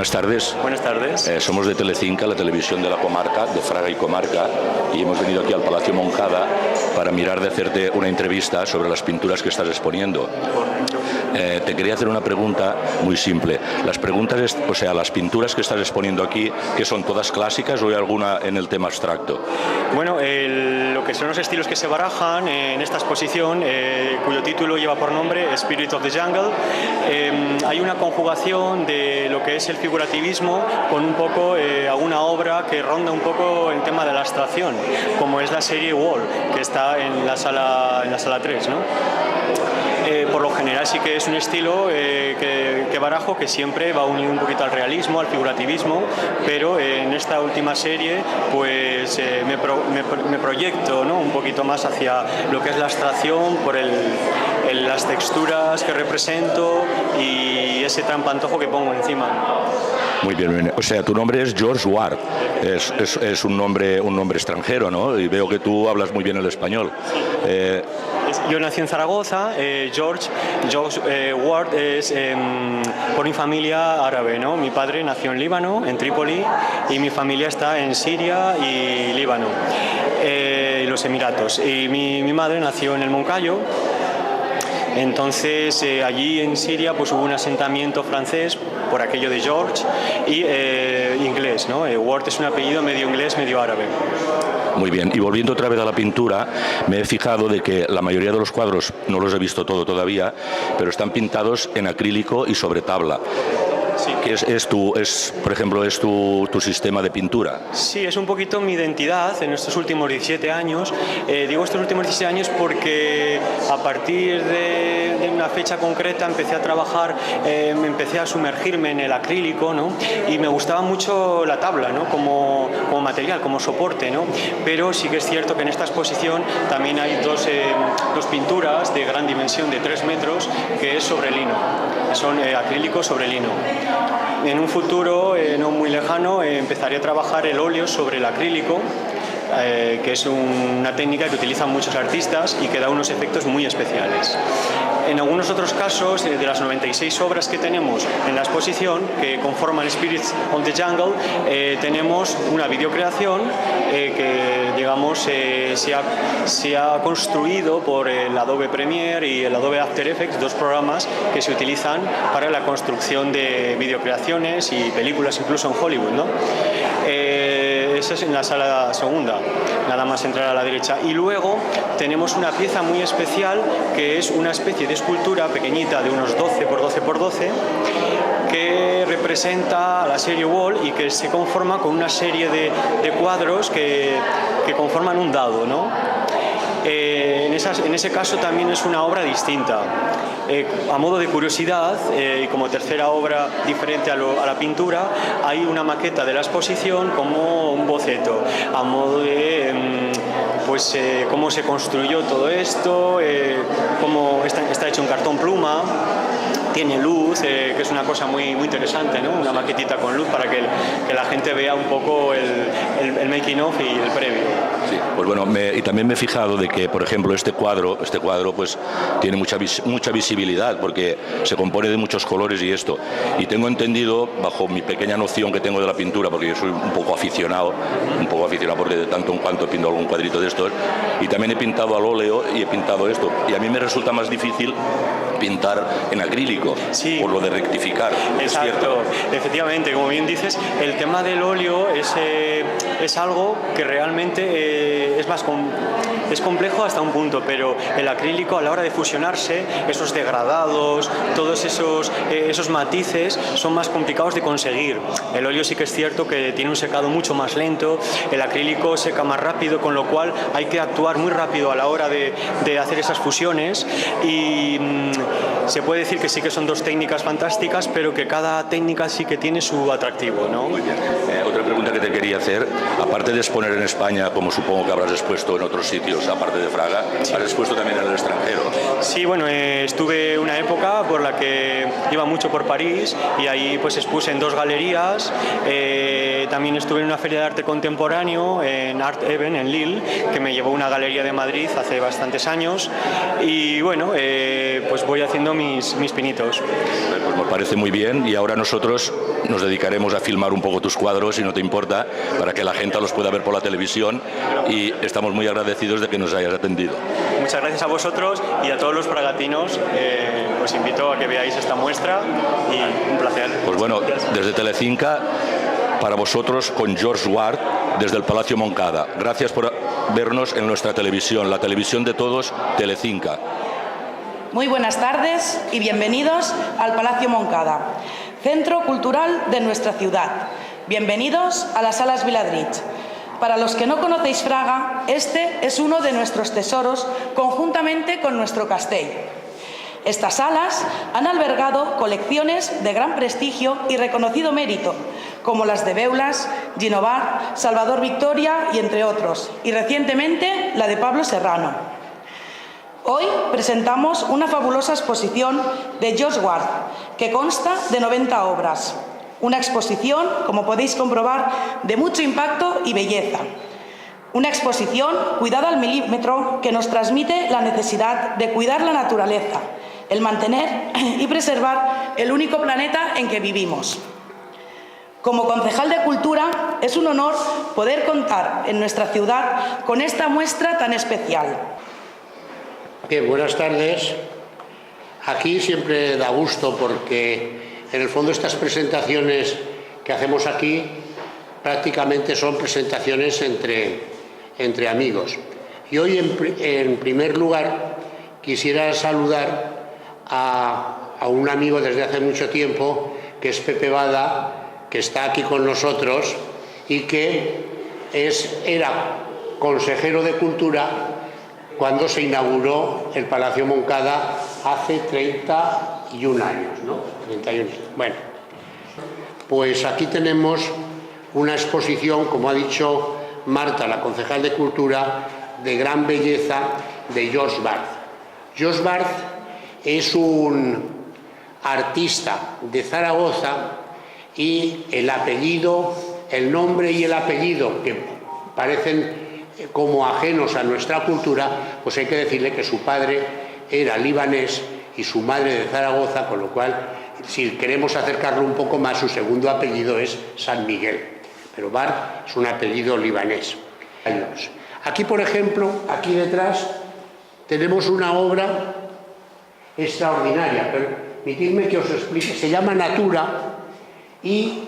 buenas tardes. Buenas tardes. Somos de Telecinca, la televisión de la comarca, de Fraga y Comarca, y hemos venido aquí al Palacio Moncada para mirar de hacerte una entrevista sobre las pinturas que estás exponiendo. Te quería hacer una pregunta muy simple. Las pinturas que estás exponiendo aquí, ¿que son todas clásicas o hay alguna en el tema abstracto? Bueno, lo que son los estilos que se barajan en esta exposición, cuyo título lleva por nombre Spirit of the Jungle, hay una conjugación de lo que es el figurativismo con un poco alguna obra que ronda un poco el tema de la abstracción, como es la serie Wall, que está en la sala 3, ¿no? Por lo general sí que es un estilo que barajo, que siempre va unido un poquito al realismo, al figurativismo, pero en esta última serie pues me proyecto, ¿no?, un poquito más hacia lo que es la abstracción por las texturas que represento y ese trampantojo que pongo encima. Muy bien. O sea, tu nombre es George Ward. Es un nombre extranjero, ¿no? Y veo que tú hablas muy bien el español. Yo nací en Zaragoza. George Ward es por mi familia árabe, ¿no? Mi padre nació en Líbano, en Trípoli, y mi familia está en Siria y Líbano, los Emiratos. Y mi madre nació en el Moncayo. Entonces allí en Siria pues hubo un asentamiento francés por aquello de George y inglés, ¿no? Ward es un apellido medio inglés, medio árabe. Muy bien, y volviendo otra vez a la pintura, me he fijado de que la mayoría de los cuadros, no los he visto todo todavía, pero están pintados en acrílico y sobre tabla. Sí. ¿Qué por ejemplo, es tu sistema de pintura? Sí, es un poquito mi identidad en estos últimos 17 años. Digo estos últimos 17 años porque a partir de una fecha concreta empecé a trabajar, empecé a sumergirme en el acrílico, ¿no? Y me gustaba mucho la tabla, ¿no?, como material, como soporte, ¿no? Pero sí que es cierto que en esta exposición también hay dos pinturas de gran dimensión, de 3 metros, que es sobre lino. Son acrílicos sobre lino. En un futuro no muy lejano empezaré a trabajar el óleo sobre el acrílico, que es una técnica que utilizan muchos artistas y que da unos efectos muy especiales. En algunos otros casos, de las 96 obras que tenemos en la exposición, que conforman Spirits of the Jungle, tenemos una videocreación que, digamos, se ha construido por el Adobe Premiere y el Adobe After Effects, dos programas que se utilizan para la construcción de videocreaciones y películas, incluso en Hollywood, ¿no? Eso es en la sala segunda, nada más entrar a la derecha. Y luego tenemos una pieza muy especial que es una especie de escultura pequeñita de unos 12 por 12 por 12 que representa la serie Wall y que se conforma con una serie de cuadros que conforman un dado, ¿no? En ese caso también es una obra distinta. A modo de curiosidad, y como tercera obra diferente a la pintura, hay una maqueta de la exposición como un boceto, a modo de cómo se construyó todo esto, cómo está hecho en cartón pluma. Tiene luz, que es una cosa muy, muy interesante, ¿no? Una maquetita con luz para que la gente vea un poco el making of y el previo. Sí, pues bueno, y también me he fijado de que, por ejemplo, este cuadro pues tiene mucha visibilidad porque se compone de muchos colores y esto. Y tengo entendido, bajo mi pequeña noción que tengo de la pintura, porque yo soy un poco aficionado porque de tanto en cuanto pinto algún cuadrito de estos, y también he pintado al óleo y he pintado esto. Y a mí me resulta más difícil pintar en acrílico, sí, por lo de rectificar. Exacto, es cierto. Efectivamente, como bien dices, el tema del óleo es algo que realmente es complejo hasta un punto, pero el acrílico, a la hora de fusionarse, esos degradados, todos esos matices son más complicados de conseguir. El óleo sí que es cierto que tiene un secado mucho más lento, el acrílico seca más rápido, con lo cual hay que actuar muy rápido a la hora de hacer esas fusiones y se puede decir que sí que son dos técnicas fantásticas, pero que cada técnica sí que tiene su atractivo, ¿no? Muy bien. Otra pregunta que te quería hacer, aparte de exponer en España, como supongo que habrás expuesto en otros sitios, aparte de Fraga, sí, ¿has expuesto también en el extranjero? Sí, bueno, estuve una época por la que iba mucho por París y ahí pues expuse en 2 galerías. También estuve en una feria de arte contemporáneo en Art Even, en Lille, que me llevó una galería de Madrid hace bastantes años. Y bueno, pues voy haciendo mis pinitas. éxitos. Pues me parece muy bien, y ahora nosotros nos dedicaremos a filmar un poco tus cuadros, si no te importa, para que la gente los pueda ver por la televisión, y estamos muy agradecidos de que nos hayas atendido. Muchas gracias a vosotros y a todos los fragatinos. Os invito a que veáis esta muestra y un placer. Pues bueno, desde Telecinca, para vosotros con George Ward, desde el Palacio Moncada. Gracias por vernos en nuestra televisión, la televisión de todos, Telecinca. Muy buenas tardes y bienvenidos al Palacio Moncada, centro cultural de nuestra ciudad. Bienvenidos a las Salas Viladrich. Para los que no conocéis Fraga, este es uno de nuestros tesoros conjuntamente con nuestro castell. Estas salas han albergado colecciones de gran prestigio y reconocido mérito, como las de Beulas, Ginovar, Salvador Victoria y entre otros, y recientemente la de Pablo Serrano. Hoy presentamos una fabulosa exposición de George Ward, que consta de 90 obras. Una exposición, como podéis comprobar, de mucho impacto y belleza. Una exposición cuidada al milímetro que nos transmite la necesidad de cuidar la naturaleza, el mantener y preservar el único planeta en que vivimos. Como concejal de Cultura, es un honor poder contar en nuestra ciudad con esta muestra tan especial. Bien, buenas tardes. Aquí siempre da gusto porque en el fondo estas presentaciones que hacemos aquí prácticamente son presentaciones entre amigos. Y hoy en primer lugar quisiera saludar a un amigo desde hace mucho tiempo, que es Pepe Bada, que está aquí con nosotros y que era consejero de Cultura cuando se inauguró el Palacio Moncada hace 31 años, ¿no? 31 años. Bueno, pues aquí tenemos una exposición, como ha dicho Marta, la concejal de Cultura, de gran belleza, de George Ward. George Ward es un artista de Zaragoza y el nombre y el apellido, que parecen como ajenos a nuestra cultura, pues hay que decirle que su padre era libanés y su madre de Zaragoza, con lo cual, si queremos acercarlo un poco más, su segundo apellido es San Miguel, pero Ward es un apellido libanés. Aquí, por ejemplo, aquí detrás, tenemos una obra extraordinaria, permitidme que os explique, se llama Natura, y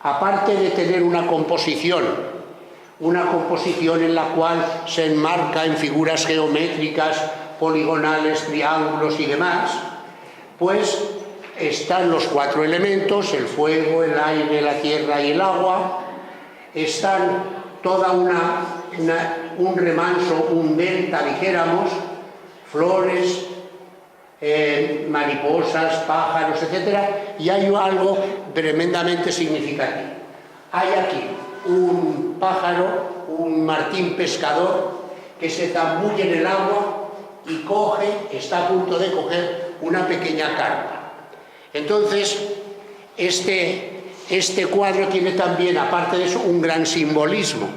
aparte de tener una composición en la cual se enmarca en figuras geométricas, poligonales, triángulos y demás, pues están los 4 elementos, el fuego, el aire, la tierra y el agua, están toda un remanso, un delta, dijéramos, flores, mariposas, pájaros, etcétera, y hay algo tremendamente significativo. Hay aquí un pájaro, un martín pescador, que se zambulle en el agua y está a punto de coger una pequeña carpa. Entonces, este cuadro tiene también, aparte de eso, un gran simbolismo.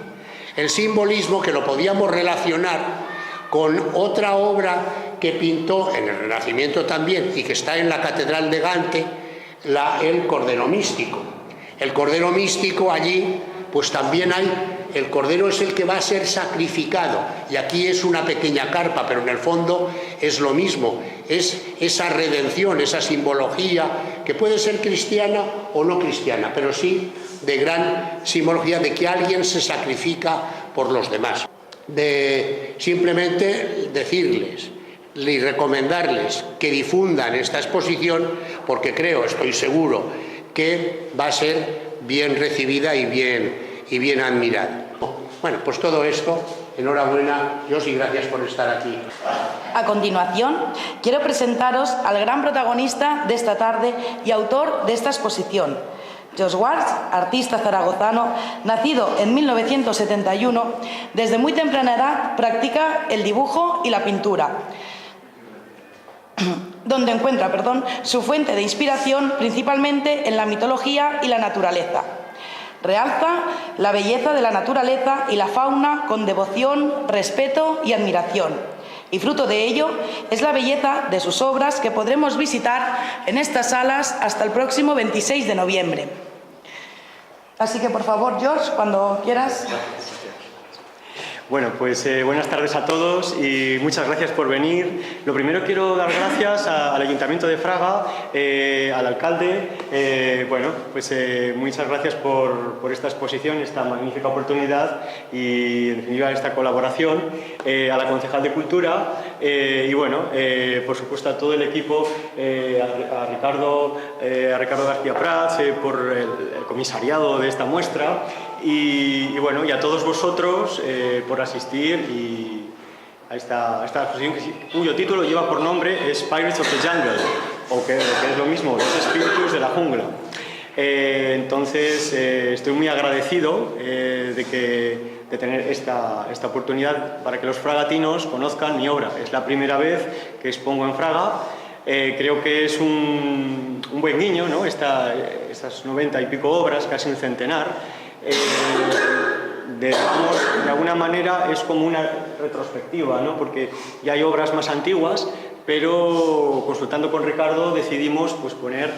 El simbolismo que lo podíamos relacionar con otra obra que pintó en el Renacimiento también y que está en la Catedral de Gante, el Cordero Místico. El Cordero Místico allí, pues también el Cordero es el que va a ser sacrificado, y aquí es una pequeña carpa, pero en el fondo es lo mismo, es esa redención, esa simbología que puede ser cristiana o no cristiana, pero sí de gran simbología de que alguien se sacrifica por los demás. De simplemente decirles y recomendarles que difundan esta exposición, porque estoy seguro que va a ser bien recibida y bien admirada. Bueno, pues todo esto, enhorabuena, Dios, y gracias por estar aquí. A continuación, quiero presentaros al gran protagonista de esta tarde y autor de esta exposición. George Ward, artista zaragozano, nacido en 1971, desde muy temprana edad practica el dibujo y la pintura, donde encuentra su fuente de inspiración principalmente en la mitología y la naturaleza. Realza la belleza de la naturaleza y la fauna con devoción, respeto y admiración. Y fruto de ello es la belleza de sus obras que podremos visitar en estas salas hasta el próximo 26 de noviembre. Así que, por favor, George, cuando quieras. Bueno, pues buenas tardes a todos y muchas gracias por venir. Lo primero quiero dar gracias al Ayuntamiento de Fraga, al alcalde. Muchas gracias por esta exposición, esta magnífica oportunidad y, en definitiva, esta colaboración. A la concejal de Cultura por supuesto, a todo el equipo, a Ricardo García Prats por el comisariado de esta muestra. Y a todos vosotros por asistir a esta exposición cuyo título lleva por nombre Spirits of the Jungle, o que es lo mismo, los espíritus de la jungla. Estoy muy agradecido de tener esta oportunidad para que los fragatinos conozcan mi obra. Es la primera vez que expongo en Fraga. Creo que es un buen guiño, ¿no? Estas 90 y pico obras, casi un centenar. De alguna manera es como una retrospectiva, ¿no? Porque ya hay obras más antiguas, pero consultando con Ricardo decidimos poner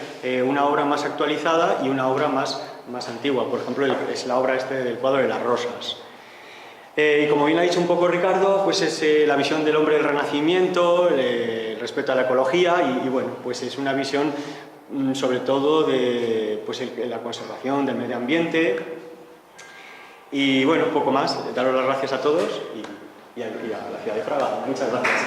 una obra más actualizada y una obra más antigua. Por ejemplo, es la obra del cuadro de las rosas. Y como bien ha dicho un poco Ricardo, pues es la visión del hombre del Renacimiento, el respeto a la ecología es una visión sobre todo de la conservación del medio ambiente. Y poco más. Daros las gracias a todos y a la ciudad de Fraga. Muchas gracias.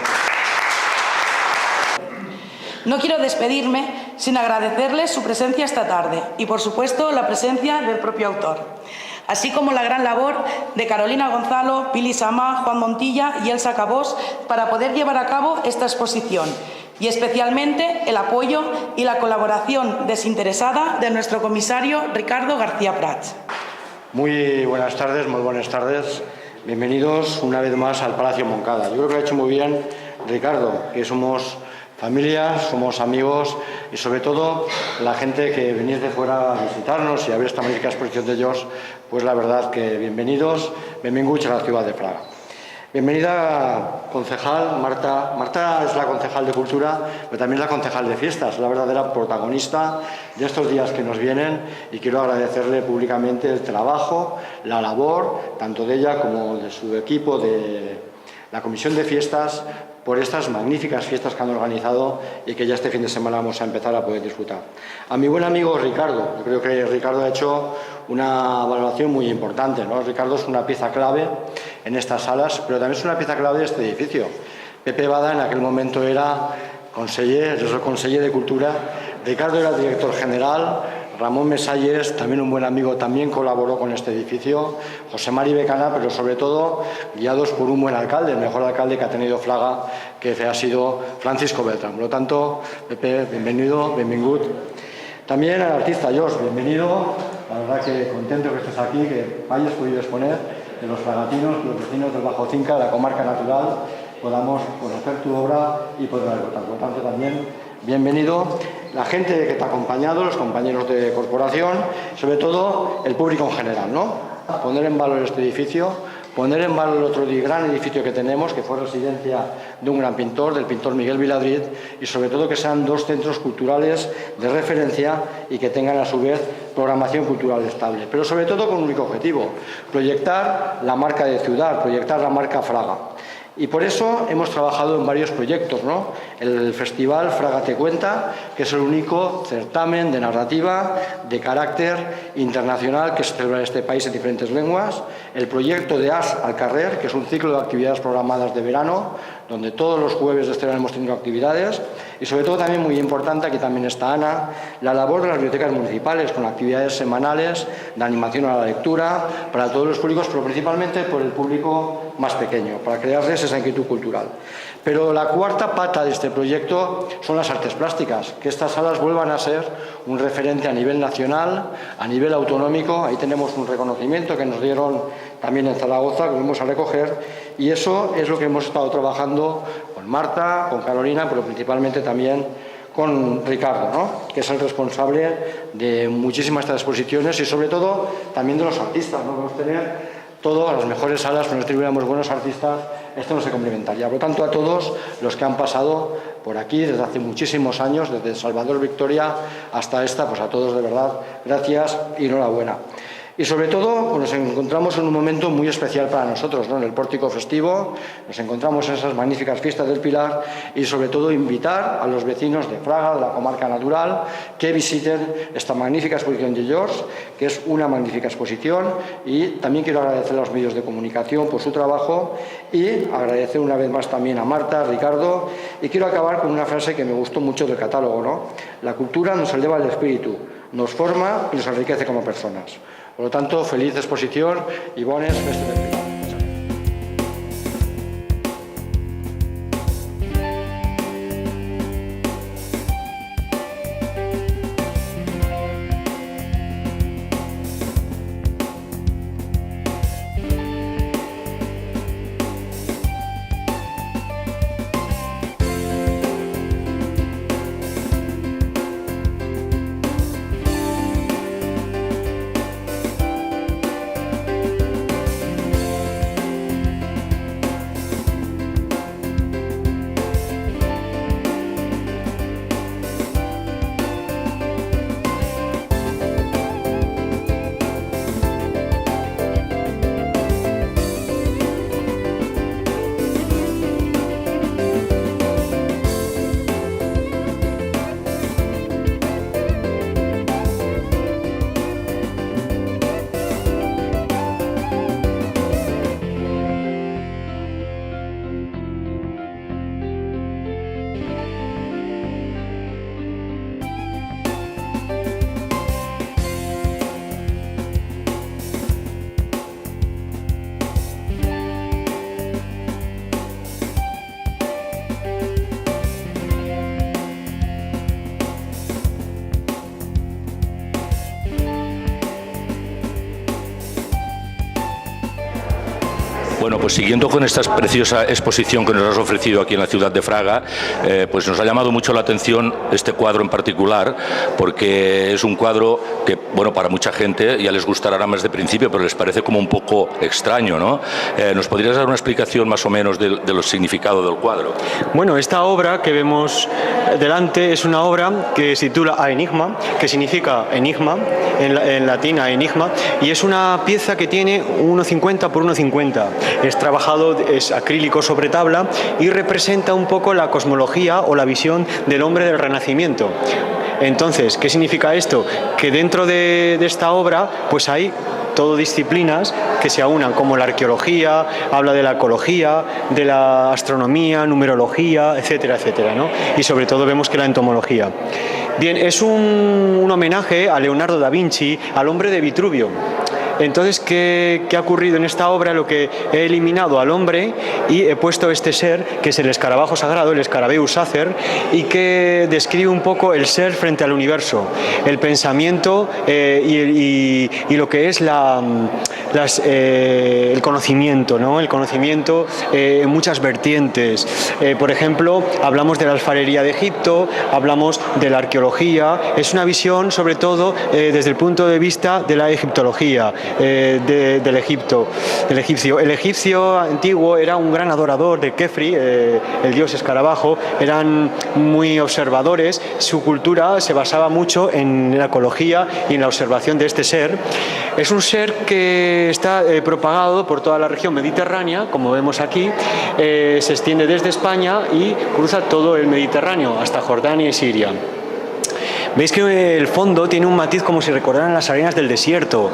No quiero despedirme sin agradecerles su presencia esta tarde y, por supuesto, la presencia del propio autor, así como la gran labor de Carolina Gonzalo, Pili Samá, Juan Montilla y Elsa Cabós para poder llevar a cabo esta exposición, y especialmente el apoyo y la colaboración desinteresada de nuestro comisario Ricardo García Prats. Muy buenas tardes. Bienvenidos una vez más al Palacio Moncada. Yo creo que lo ha hecho muy bien Ricardo, que somos familia, somos amigos y sobre todo la gente que venís de fuera a visitarnos y a ver esta magnífica exposición de ellos, pues la verdad que bienvenidos, benvinguts a la ciudad de Fraga. Bienvenida, concejal Marta. Marta es la concejal de Cultura, pero también la concejal de Fiestas, la verdadera protagonista de estos días que nos vienen, y quiero agradecerle públicamente el trabajo, la labor, tanto de ella como de su equipo de la Comisión de Fiestas, por estas magníficas fiestas que han organizado y que ya este fin de semana vamos a empezar a poder disfrutar. A mi buen amigo Ricardo, yo creo que Ricardo ha hecho una valoración muy importante, ¿no? Ricardo es una pieza clave en estas salas, pero también es una pieza clave de este edificio. Pepe Bada en aquel momento era conseller de Cultura, Ricardo era el director general, Ramón Mesalles, también un buen amigo, también colaboró con este edificio, José Mari Becana, pero sobre todo guiados por un buen alcalde, el mejor alcalde que ha tenido Fraga, que ha sido Francisco Beltrán. Por lo tanto, Pepe, bienvenido, benvingut. También al artista Jos, bienvenido. La verdad que contento que estés aquí, que hayas podido exponer, que los fragatinos, los vecinos del Bajo Cinca, de la comarca natural, podamos conocer tu obra y poder votar. Por lo tanto, también bienvenido. La gente que te ha acompañado, los compañeros de corporación, sobre todo el público en general, ¿no? Poner en valor este edificio, poner en valor el otro gran edificio que tenemos, que fue residencia de un gran pintor, del pintor Miguel Viladrit, y sobre todo que sean dos centros culturales de referencia y que tengan a su vez programación cultural estable. Pero sobre todo con un único objetivo, proyectar la marca de ciudad, proyectar la marca Fraga. Y por eso hemos trabajado en varios proyectos, ¿no? El Festival Fraga te cuenta, que es el único certamen de narrativa de carácter internacional que se celebra en este país en diferentes lenguas. El proyecto de As al Carrer, que es un ciclo de actividades programadas de verano, donde todos los jueves de este verano hemos tenido actividades. Y sobre todo también muy importante, aquí también está Ana, la labor de las bibliotecas municipales con actividades semanales de animación a la lectura para todos los públicos, pero principalmente por el público más pequeño, para crearles esa inquietud cultural. Pero la cuarta pata de este proyecto son las artes plásticas, que estas salas vuelvan a ser un referente a nivel nacional, a nivel autonómico. Ahí tenemos un reconocimiento que nos dieron también en Zaragoza, que vamos a recoger, y eso es lo que hemos estado trabajando con Marta, con Carolina, pero principalmente también con Ricardo, ¿no? Que es el responsable de muchísimas de estas exposiciones y sobre todo también de los artistas, ¿no? Vamos a tener todas las mejores salas, cuando tuviéramos buenos artistas, esto no se complementaría. Por lo tanto, a todos los que han pasado por aquí desde hace muchísimos años, desde Salvador Victoria hasta esta, pues a todos de verdad, gracias y enhorabuena. Y sobre todo, pues nos encontramos en un momento muy especial para nosotros, ¿no? En el pórtico festivo, nos encontramos en esas magníficas fiestas del Pilar y sobre todo invitar a los vecinos de Fraga, de la comarca natural, que visiten esta magnífica exposición de George, que es una magnífica exposición, y también quiero agradecer a los medios de comunicación por su trabajo y agradecer una vez más también a Marta, a Ricardo, y quiero acabar con una frase que me gustó mucho del catálogo, ¿no? La cultura nos eleva el espíritu, nos forma y nos enriquece como personas. Por lo tanto, feliz exposición y bones festes del Pilar. Bueno, pues siguiendo con esta preciosa exposición que nos has ofrecido aquí en la ciudad de Fraga, pues nos ha llamado mucho la atención este cuadro en particular, porque es un cuadro que, bueno, para mucha gente ya les gustará más de principio, pero les parece como un poco extraño, ¿no? ¿Nos podrías dar una explicación más o menos de los significados del cuadro? Bueno, esta obra que vemos delante es una obra que se titula A Enigma, que significa enigma, en latín a enigma, y es una pieza que tiene 1,50 por 1,50. Es trabajado, es acrílico sobre tabla y representa un poco la cosmología o la visión del hombre del Renacimiento. Entonces, ¿qué significa esto? Que dentro de esta obra pues hay todo disciplinas que se aunan, como la arqueología, habla de la ecología, de la astronomía, numerología, etcétera, etcétera, ¿no? Y sobre todo vemos que la entomología. Bien, es un homenaje a Leonardo da Vinci, al hombre de Vitruvio. Entonces, ¿qué ha ocurrido en esta obra? Lo que he eliminado al hombre y he puesto este ser, que es el escarabajo sagrado, el Scarabeus Acer, y que describe un poco el ser frente al universo, el pensamiento y lo que es el conocimiento, ¿no? El conocimiento en muchas vertientes. Por ejemplo, hablamos de la alfarería de Egipto, hablamos de la arqueología. Es una visión, sobre todo, desde el punto de vista de la egiptología. Del egipcio. El egipcio antiguo era un gran adorador de Kefri, el dios escarabajo, eran muy observadores, su cultura se basaba mucho en la ecología y en la observación de este ser. Es un ser que está propagado por toda la región mediterránea, como vemos aquí, se extiende desde España y cruza todo el Mediterráneo hasta Jordania y Siria. Veis que el fondo tiene un matiz como si recordaran las arenas del desierto.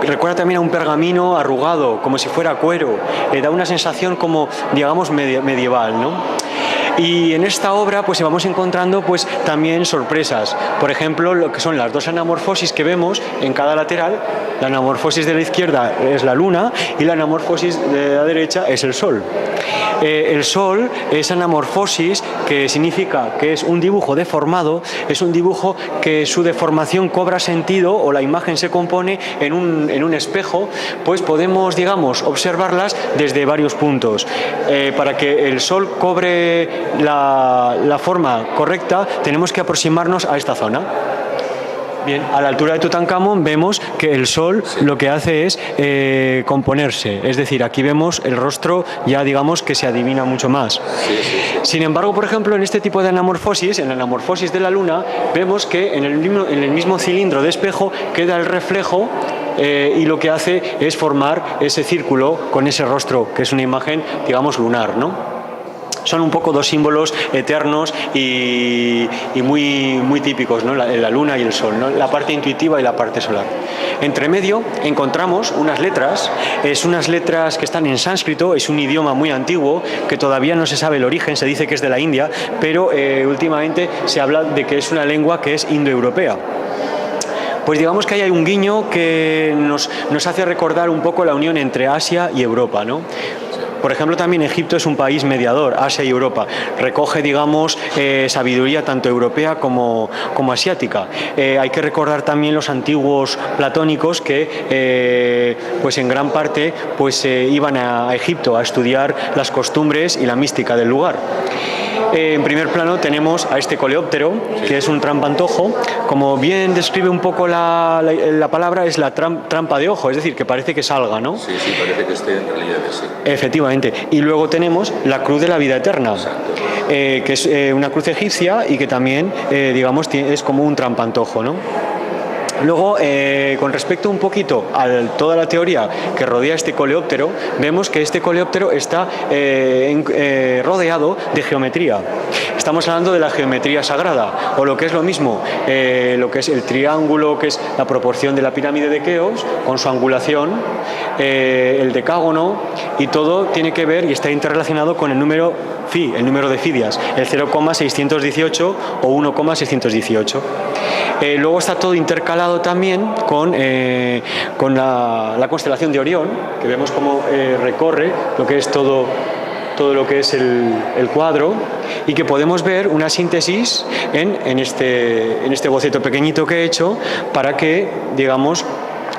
Recuerda también a un pergamino arrugado, como si fuera cuero. Da una sensación como, digamos, medieval, ¿no? Y en esta obra pues vamos encontrando pues también sorpresas. Por ejemplo, lo que son las dos anamorfosis que vemos en cada lateral. La anamorfosis de la izquierda es la luna y la anamorfosis de la derecha es el sol. El sol es anamorfosis, que significa que es un dibujo deformado, es un dibujo que su deformación cobra sentido o la imagen se compone en un espejo, pues podemos, digamos, observarlas desde varios puntos. Para que el sol cobre la forma correcta, tenemos que aproximarnos a esta zona. Bien, a la altura de Tutankamón vemos que el sol lo que hace es componerse, es decir, aquí vemos el rostro ya digamos que se adivina mucho más. Sin embargo, por ejemplo, en este tipo de anamorfosis, en la anamorfosis de la Luna, vemos que en el mismo cilindro de espejo queda el reflejo y lo que hace es formar ese círculo con ese rostro, que es una imagen, digamos, lunar, ¿no? Son un poco dos símbolos eternos y muy típicos, ¿no? La luna y el sol, ¿no? La parte intuitiva y la parte solar. Entre medio encontramos unas letras que están en sánscrito, es un idioma muy antiguo que todavía no se sabe el origen, se dice que es de la India, pero últimamente se habla de que es una lengua que es indoeuropea. Pues digamos que ahí hay un guiño que nos hace recordar un poco la unión entre Asia y Europa, ¿no? Por ejemplo, también Egipto es un país mediador, Asia y Europa. Recoge, digamos, sabiduría tanto europea como asiática. Hay que recordar también los antiguos platónicos que, pues en gran parte, pues iban a Egipto a estudiar las costumbres y la mística del lugar. En primer plano tenemos a este coleóptero, que es un trampantojo. Como bien describe un poco la palabra, es la trampa de ojo, es decir, que parece que salga, ¿no? Sí, parece que esté en relieve, sí. Efectivamente. Y luego tenemos la cruz de la vida eterna, que es una cruz egipcia y que también, digamos, es como un trampantojo, ¿no? Luego, con respecto un poquito a toda la teoría que rodea este coleóptero, vemos que este coleóptero está rodeado de geometría. Estamos hablando de la geometría sagrada, o lo que es lo mismo, lo que es el triángulo, que es la proporción de la pirámide de Keops, con su angulación, el decágono, y todo tiene que ver y está interrelacionado con el número Phi, el número de Fidias, el 0,618 o 1,618. Luego está todo intercalado también con la constelación de Orión, que vemos cómo recorre lo que es todo lo que es el cuadro, y que podemos ver una síntesis en este boceto pequeñito que he hecho para que, digamos,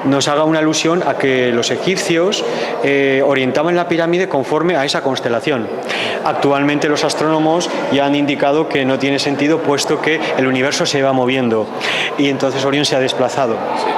nos haga una alusión a que los egipcios orientaban la pirámide conforme a esa constelación. Actualmente los astrónomos ya han indicado que no tiene sentido, puesto que el universo se va moviendo y entonces Orión se ha desplazado. Sí.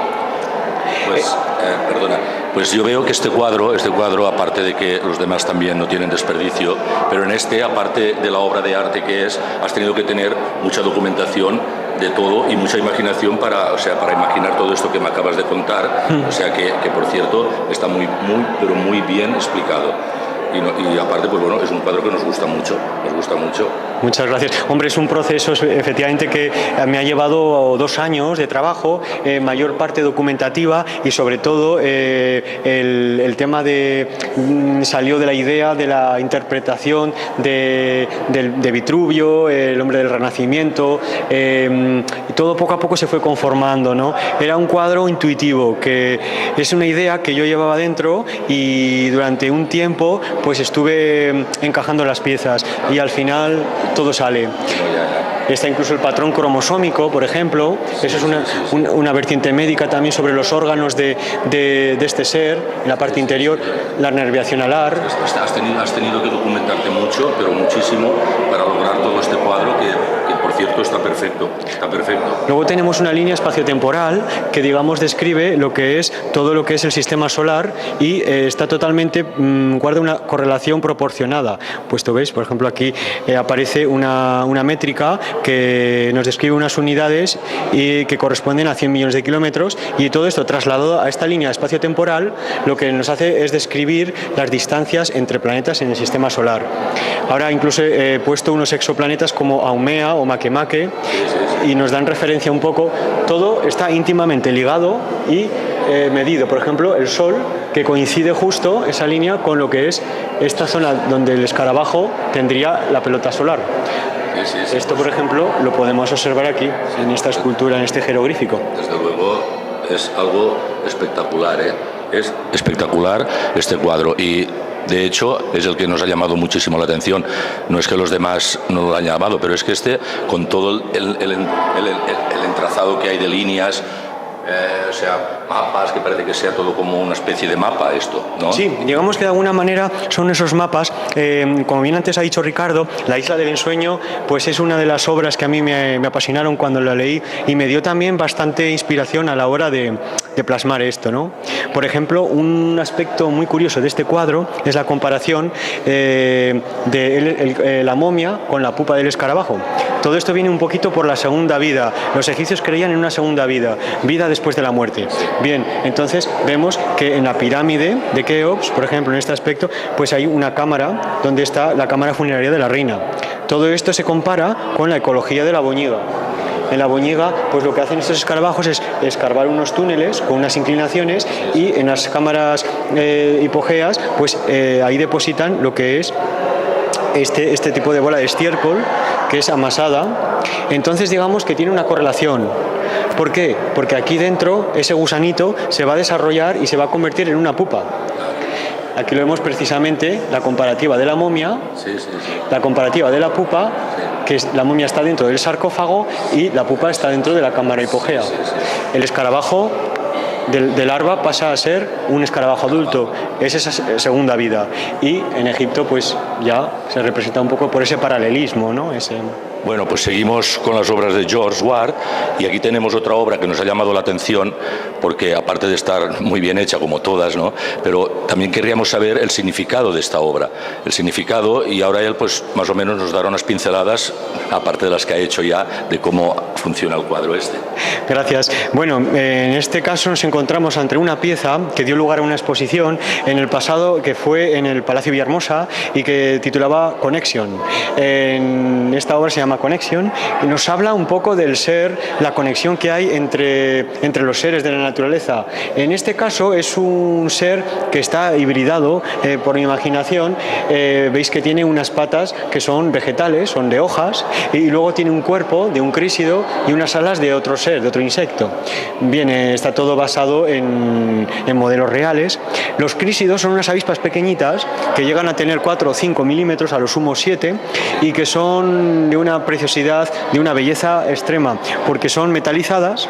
Pues yo veo que este cuadro, aparte de que los demás también no tienen desperdicio, pero en aparte de la obra de arte que es, has tenido que tener mucha documentación de todo y mucha imaginación para imaginar todo esto que me acabas de contar. O sea que por cierto, está muy bien explicado. Y aparte, pues bueno, es un cuadro que nos gusta mucho. Muchas gracias. Hombre, es un proceso efectivamente que me ha llevado 2 años de trabajo, mayor parte documentativa, y sobre todo el tema salió de la idea de la interpretación de Vitruvio, el hombre del Renacimiento, y todo poco a poco se fue conformando, ¿no? Era un cuadro intuitivo, que es una idea que yo llevaba dentro, y durante un tiempo pues estuve encajando las piezas y al final todo sale. Está incluso el patrón cromosómico, por ejemplo. Eso es una vertiente médica también sobre los órganos de este ser, en la parte interior, la nerviación alar. Has tenido que documentarte mucho, pero muchísimo, para lograr todo este cuadro que por cierto está perfecto. Luego tenemos una línea espaciotemporal que, digamos, describe todo lo que es el sistema solar, y está totalmente, guarda una correlación proporcionada. Puesto, veis, por ejemplo, aquí aparece una métrica que nos describe unas unidades y que corresponden a 100 millones de kilómetros, y todo esto trasladado a esta línea espacio-temporal lo que nos hace es describir las distancias entre planetas en el sistema solar. Ahora incluso he puesto unos exoplanetas como Haumea o Makemake, y nos dan referencia un poco. Todo está íntimamente ligado y medido. Por ejemplo, el Sol, que coincide justo esa línea con lo que es esta zona donde el escarabajo tendría la pelota solar. Esto, por ejemplo, lo podemos observar aquí, en esta escultura, en este jeroglífico. Desde luego es algo espectacular, ¿eh? Es espectacular este cuadro, y de hecho es el que nos ha llamado muchísimo la atención. No es que los demás no lo hayan llamado, pero es que con todo el entrazado que hay de líneas, Mapas, que parece que sea todo como una especie de mapa esto, ¿no? Sí, digamos que de alguna manera son esos mapas. Como bien antes ha dicho Ricardo, La isla del ensueño pues es una de las obras que a mí me apasionaron cuando la leí y me dio también bastante inspiración a la hora de plasmar esto, ¿no? Por ejemplo, un aspecto muy curioso de este cuadro es la comparación de la momia con la pupa del escarabajo. Todo esto viene un poquito por la segunda vida. Los egipcios creían en una segunda vida, vida después de la muerte. Bien, entonces vemos que en la pirámide de Keops, por ejemplo, en este aspecto, pues hay una cámara donde está la cámara funeraria de la reina. Todo esto se compara con la ecología de la Boñiga. En la Boñiga, pues lo que hacen estos escarabajos es escarbar unos túneles con unas inclinaciones y en las cámaras hipogeas, pues ahí depositan lo que es este tipo de bola de estiércol, que es amasada. Entonces digamos que tiene una correlación. ¿Por qué? Porque aquí dentro ese gusanito se va a desarrollar y se va a convertir en una pupa. Aquí lo vemos precisamente, la comparativa de la momia, la comparativa de la pupa, que la momia está dentro del sarcófago y la pupa está dentro de la cámara hipogea. El escarabajo de larva pasa a ser un escarabajo adulto, es esa segunda vida. Y en Egipto pues ya se representa un poco por ese paralelismo, ¿no? Bueno, pues seguimos con las obras de George Ward y aquí tenemos otra obra que nos ha llamado la atención porque aparte de estar muy bien hecha como todas, ¿no? Pero también querríamos saber el significado de esta obra, el significado, y ahora él pues más o menos nos dará unas pinceladas, aparte de las que ha hecho ya, de cómo funciona el cuadro este. Gracias. Bueno, en este caso nos encontramos ante una pieza que dio lugar a una exposición en el pasado que fue en el Palacio Villahermosa y que titulaba Connection. En esta obra se llama Connection y nos habla un poco del ser, la conexión que hay entre los seres de la naturaleza. En este caso es un ser que está hibridado por mi imaginación. Veis que tiene unas patas que son vegetales, son de hojas, y luego tiene un cuerpo de un crísido y unas alas de otro ser, de otro insecto. Bien, está todo basado en modelos reales. Los crísidos son unas avispas pequeñitas que llegan a tener 4 o 5 milímetros, a lo sumo 7, y que son de una preciosidad, de una belleza extrema, porque son metalizadas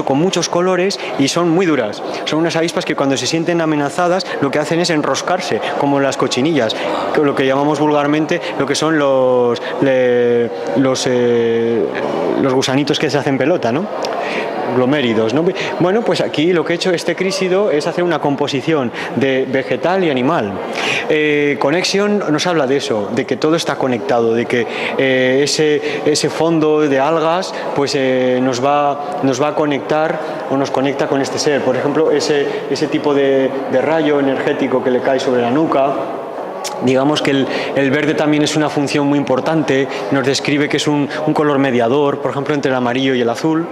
con muchos colores y son muy duras. Son unas avispas que cuando se sienten amenazadas lo que hacen es enroscarse, como las cochinillas, lo que llamamos vulgarmente lo que son los gusanitos que se hacen pelota, ¿no? Gloméridos, ¿no? Bueno, pues aquí lo que ha hecho este crísido es hacer una composición de vegetal y animal. Connection nos habla de eso, de que todo está conectado, de que ese fondo de algas pues nos va a conectar o nos conecta con este ser. Por ejemplo, ese tipo de rayo energético que le cae sobre la nuca. Digamos que el verde también es una función muy importante, nos describe que es un color mediador, por ejemplo, entre el amarillo y el azul,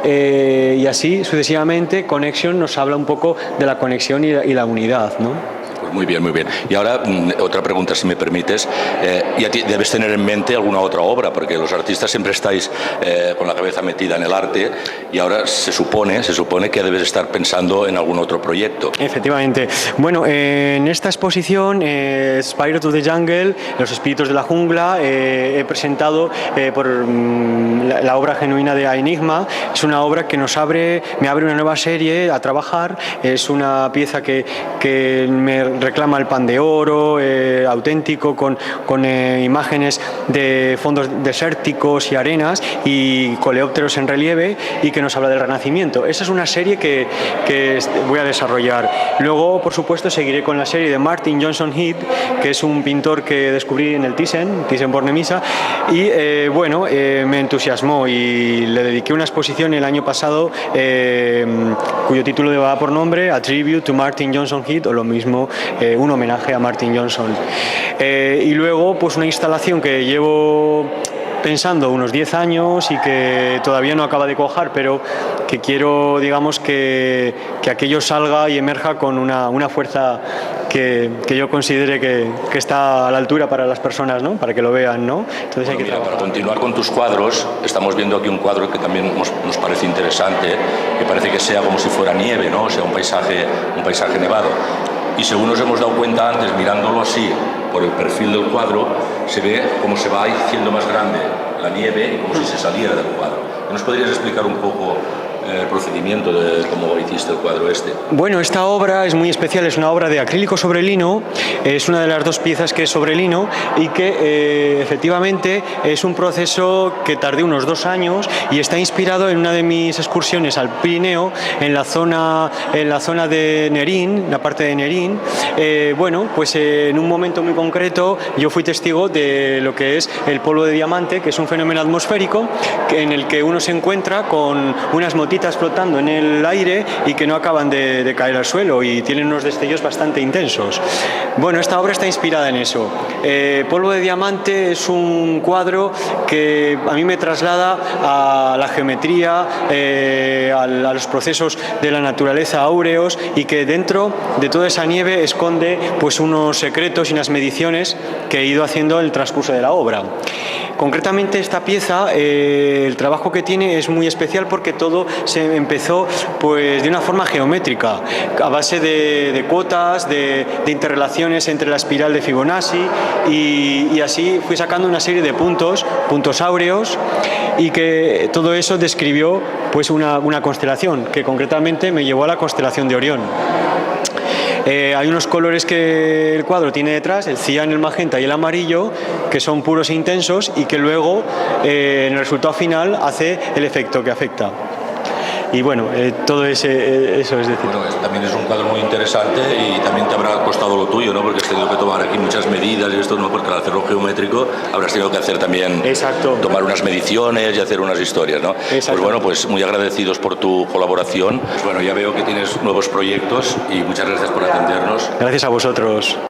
y así sucesivamente. Connection nos habla un poco de la conexión y la unidad, ¿no? Pues muy bien, muy bien. Y ahora otra pregunta, si me permites. Ya debes tener en mente alguna otra obra, porque los artistas siempre estáis con la cabeza metida en el arte y ahora se supone que debes estar pensando en algún otro proyecto. Efectivamente. Bueno, en esta exposición, Spirit of the Jungle, Los espíritus de la jungla, he presentado la obra genuina de Enigma. Es una obra que me abre una nueva serie a trabajar. Es una pieza que me reclama el pan de oro, auténtico, con imágenes de fondos desérticos y arenas y coleópteros en relieve, y que nos habla del Renacimiento. Esa es una serie que voy a desarrollar. Luego, por supuesto, seguiré con la serie de Martin Johnson Heath, que es un pintor que descubrí en el Thyssen-Bornemisza, y me entusiasmó y le dediqué una exposición el año pasado cuyo título llevaba por nombre A Tribute to Martin Johnson Heath, o lo mismo, un homenaje a Martin Johnson. Y luego pues una instalación que llevo pensando unos 10 años y que todavía no acaba de cuajar, pero que quiero, digamos, que aquello salga y emerja con una fuerza que yo considere que está a la altura para las personas, ¿no? Para que lo vean, ¿no? Entonces hay que trabajar. Para continuar con tus cuadros, estamos viendo aquí un cuadro que también nos parece interesante, que parece que sea como si fuera nieve, ¿no? O sea, un paisaje nevado. Y según nos hemos dado cuenta antes, mirándolo así, por el perfil del cuadro, se ve como se va haciendo más grande la nieve y como si se saliera del cuadro. ¿Nos podrías explicar un poco el procedimiento de cómo hiciste el cuadro este? Bueno, esta obra es muy especial, es una obra de acrílico sobre lino, es una de las dos piezas que es sobre lino y que efectivamente es un proceso que tardé unos 2 años y está inspirado en una de mis excursiones al Pirineo, en la zona de Nerín, la parte de Nerín. Bueno, pues en un momento muy concreto yo fui testigo de lo que es el polvo de diamante, que es un fenómeno atmosférico en el que uno se encuentra con unas motitas flotando en el aire y que no acaban de caer al suelo y tienen unos destellos bastante intensos. Bueno, esta obra está inspirada en eso. Polvo de diamante es un cuadro que a mí me traslada a la geometría, a los procesos de la naturaleza áureos y que dentro de toda esa nieve esconde pues unos secretos y unas mediciones que he ido haciendo en el transcurso de la obra. Concretamente esta pieza, el trabajo que tiene es muy especial porque todo se empezó pues de una forma geométrica, a base de cuotas, de interrelaciones entre la espiral de Fibonacci y así fui sacando una serie de puntos áureos y que todo eso describió pues una constelación que concretamente me llevó a la constelación de Orión. Hay unos colores que el cuadro tiene detrás, el cian, el magenta y el amarillo, que son puros e intensos y que luego en el resultado final hace el efecto que afecta. Y bueno, todo eso es decir. Bueno, también es un cuadro muy interesante y también te habrá costado lo tuyo, ¿no? Porque has tenido que tomar aquí muchas medidas y esto, ¿no? Porque al hacerlo geométrico habrás tenido que hacer también, exacto, tomar unas mediciones y hacer unas historias, ¿no? Exacto. Pues bueno, pues muy agradecidos por tu colaboración. Pues bueno, ya veo que tienes nuevos proyectos y muchas gracias por atendernos. Gracias a vosotros.